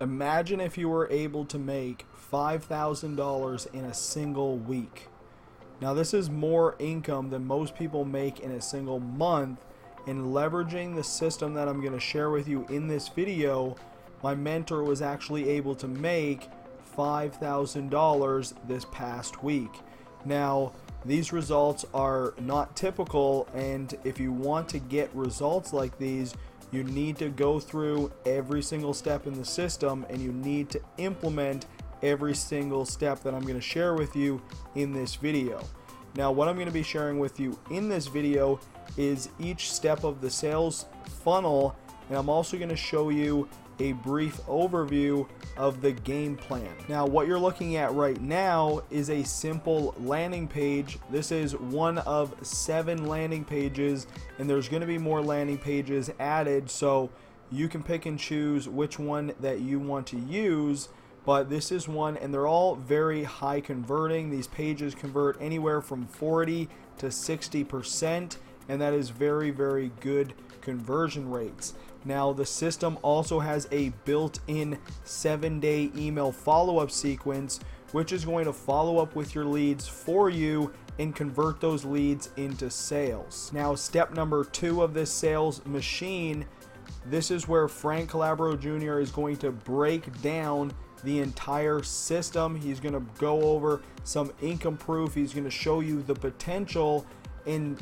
Imagine if you were able to make $5,000 in a single week. Now, this is more income than most people make in a single month, and leveraging the system that I'm going to share with you in this video, my mentor was actually able to make $5,000 this past week. Now, these results are not typical, and if you want to get results like these, you need to go through every single step in the system, and you need to implement every single step that I'm going to share with you in this video. Now, what I'm going to be sharing with you in this video is each step of the sales funnel, and I'm also going to show you a brief overview of the game plan. Now, what you're looking at right now is a simple landing page. This is one of 7 landing pages, and there's going to be more landing pages added, so you can pick and choose which one that you want to use. But this is one, and they're all very high converting. These pages convert anywhere from 40 to 60%, and that is very, very good conversion rates. Now, the system also has a built-in 7-day email follow-up sequence, which is going to follow up with your leads for you and convert those leads into sales. Now, step number 2 of this sales machine, this is where Frank Calabro Jr. is going to break down the entire system. He's going to go over some income proof. He's going to show you the potential in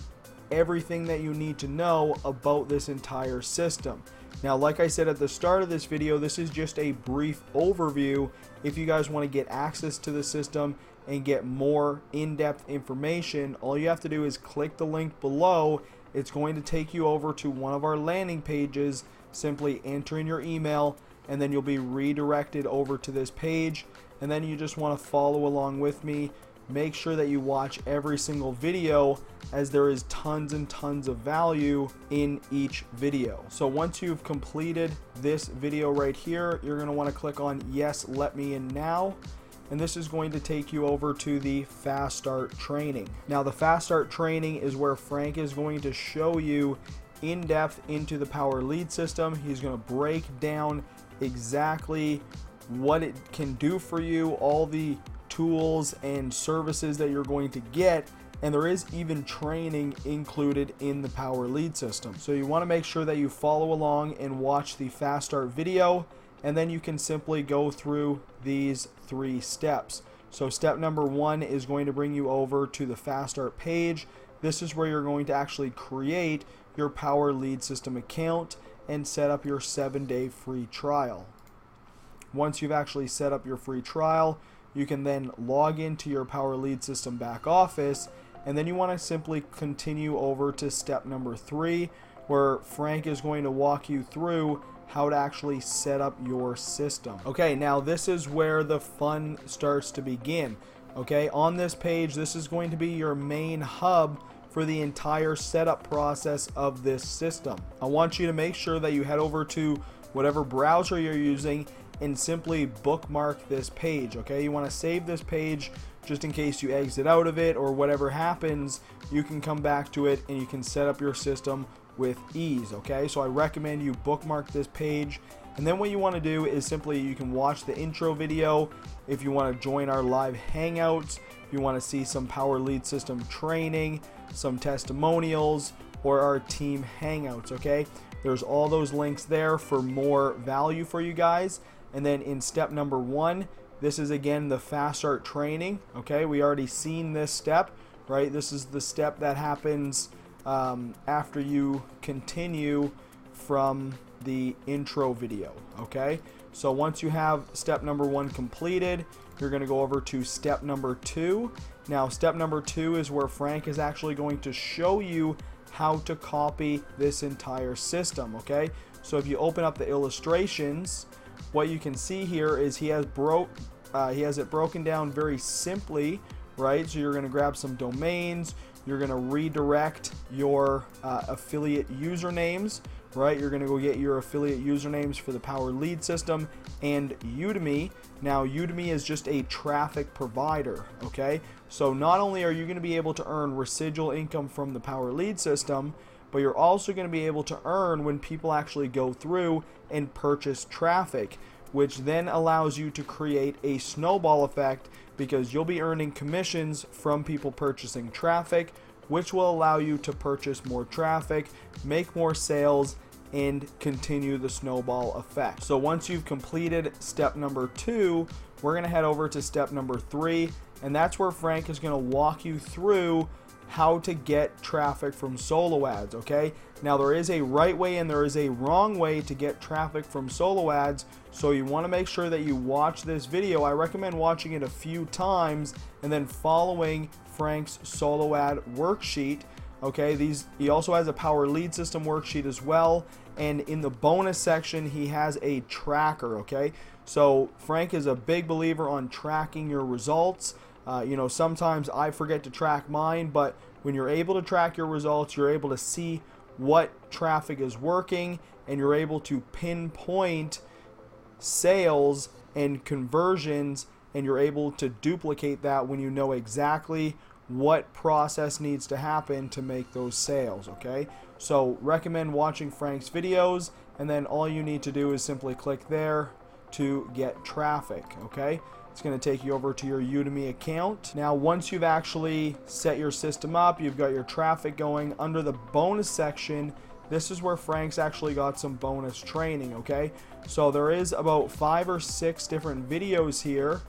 everything that you need to know about this entire system. Now, like I said at the start of this video, this is just a brief overview. If you guys want to get access to the system and get more in-depth information, all you have to do is click the link below. It's going to take you over to one of our landing pages. Simply enter in your email, and then you'll be redirected over to this page, and then you just want to follow along with me. Make sure that you watch every single video, as there is tons and tons of value in each video. So once you've completed this video right here, you're going to want to click on yes, let me in now, and this is going to take you over to the Fast Start training. Now, the Fast Start training is where Frank is going to show you in depth into the Power Lead system. He's going to break down exactly what it can do for you, all the tools and services that you're going to get, and there is even training included in the Power Lead system. So you want to make sure that you follow along and watch the Fast Start video, and then you can simply go through these 3 steps. So step number 1 is going to bring you over to the Fast Start page. This is where you're going to actually create your Power Lead system account and set up your 7-day free trial. Once you've actually set up your free trial, you can then log into your Power Lead system back office, and then you want to simply continue over to step number 3, where Frank is going to walk you through how to actually set up your system. Okay, now this is where the fun starts to begin. Okay, on this page, this is going to be your main hub for the entire setup process of this system. I want you to make sure that you head over to whatever browser you're using and simply bookmark this page. Okay, you want to save this page just in case you exit out of it or whatever happens. You can come back to it and you can set up your system with ease. Okay, so I recommend you bookmark this page, and then what you want to do is simply you can watch the intro video if you want to join our live hangouts, if you want to see some Power Lead system training, some testimonials, or our team hangouts. Okay, there's all those links there for more value for you guys. And then in step number 1, this is again the Fast Start training. Okay, we already seen this step, right? This is the step that happens after you continue from the intro video. Okay, so once you have step number 1 completed, you're going to go over to step number 2. Now, step number 2 is where Frank is actually going to show you how to copy this entire system. Okay, so if you open up the illustrations, what you can see here is he has it broken down very simply, right? So you're going to grab some domains, you're going to redirect your affiliate usernames, right? You're going to go get your affiliate usernames for the Power Lead system and Udemy. Now, Udemy is just a traffic provider, okay? So not only are you going to be able to earn residual income from the Power Lead system, but you're also going to be able to earn when people actually go through and purchase traffic. which then allows you to create a snowball effect, because you'll be earning commissions from people purchasing traffic, which will allow you to purchase more traffic, make more sales, and continue the snowball effect. So once you've completed step number 2, we're going to head over to step number 3, and that's where Frank is going to walk you through how to get traffic from solo ads. Okay, now there is a right way and there is a wrong way to get traffic from solo ads, so you want to make sure that you watch this video. I recommend watching it a few times and then following Frank's solo ad worksheet. Okay, he also has a power lead system worksheet as well, and in the bonus section he has a tracker. Okay, so Frank is a big believer on tracking your results. Sometimes I forget to track mine, but when you're able to track your results, you're able to see what traffic is working, and you're able to pinpoint sales and conversions, and you're able to duplicate that when you know exactly what process needs to happen to make those sales. Okay, so recommend watching Frank's videos, and then all you need to do is simply click there to get traffic. Okay, it's going to take you over to your Udemy account. Now once you've actually set your system up, you've got your traffic going, under the bonus section, this is where Frank's actually got some bonus training. Okay, so there is about 5 or 6 different videos here.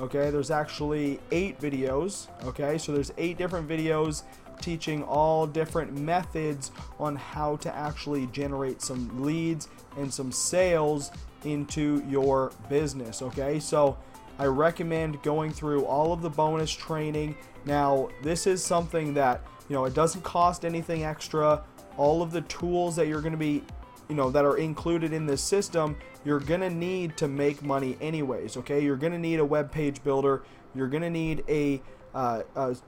Okay, there's actually 8 videos. Okay, so there's 8 different videos teaching all different methods on how to actually generate some leads and some sales into your business. Okay, so I recommend going through all of the bonus training. Now this is something that, it doesn't cost anything extra. All of the tools that you're going to be, that are included in this system, you're going to need to make money anyways. Okay, you're going to need a web page builder, you're going to need a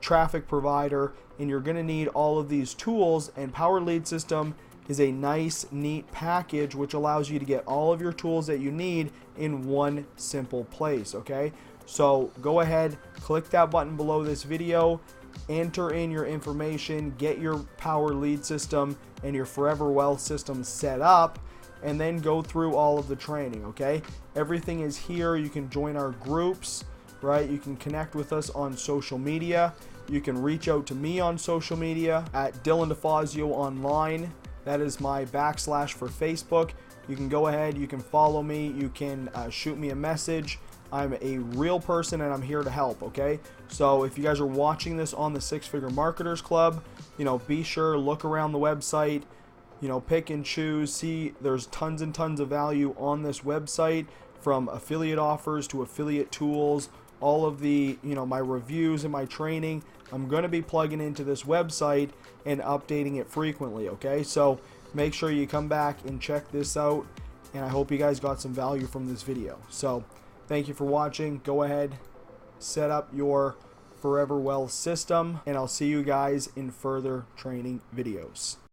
traffic provider, and you're going to need all of these tools. And Power Lead System is a nice, neat package which allows you to get all of your tools that you need in one simple place. Okay, so go ahead, click that button below this video, enter in your information, get your Power Lead System and your Forever Wealth system set up, and then go through all of the training. Okay, everything is here. You can join our groups, right? You can connect with us on social media. You can reach out to me on social media at Dylan DeFazio Online. That is my / for Facebook. You can go ahead, you can follow me, you can shoot me a message. I'm a real person and I'm here to help. Okay, so if you guys are watching this on the 6-Figure Marketers Club, be sure, look around the website, pick and choose. See, there's tons and tons of value on this website, from affiliate offers to affiliate tools, all of the, my reviews and my training. I'm going to be plugging into this website and updating it frequently. Okay, so make sure you come back and check this out, and I hope you guys got some value from this video. So thank you for watching. Go ahead, set up your Forever Wealth system, and I'll see you guys in further training videos.